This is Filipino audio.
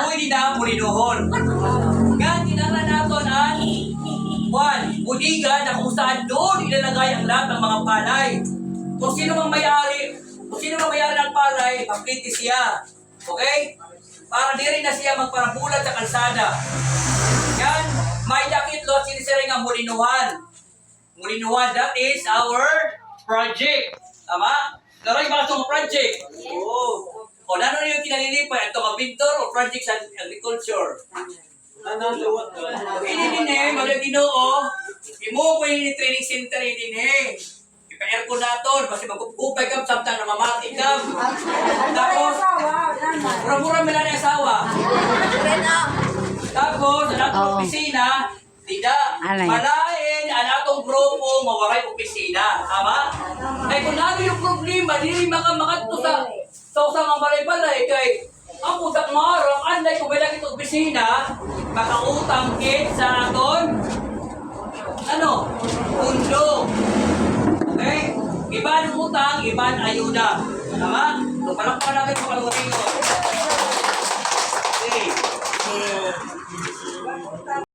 pwede na pulinuhon. Yan, kinala natin ang budiga na kung saan doon ilalagay ang lahat ng mga palay. Kung sino mang may-ari ng palay, mapliti siya. Okay? Para di rin na siya magparabulan sa kalsada. Yan, may dakitlot, sinisiring ang mulinuhan. Mulinuhan, that is our project. Tama? Naroy ba itong project? Oo. O, nano yung kinalilipan? Ito mabintor o project sa agriculture? Ini din eh, mga Ginoo. Imo ko yung training center din eh. Ipa-aircon natin, kasi magkupay ka, samtang namamati ka. Tapos, mura-mura mila na asawa. Tapos, ang atong opisina, tidak. Malain, ang atong grupo, mawaray opisina. Tama? Ay, kung namin yung problema, di rin makadto sa mga balay-balay, kay ang utak marang, anday kung may lagi itong opisina, makautang kit sa aton, pundo. Okay? Iban utang, iban ayuda. Tama? So, palakpan natin sa kalungatingo.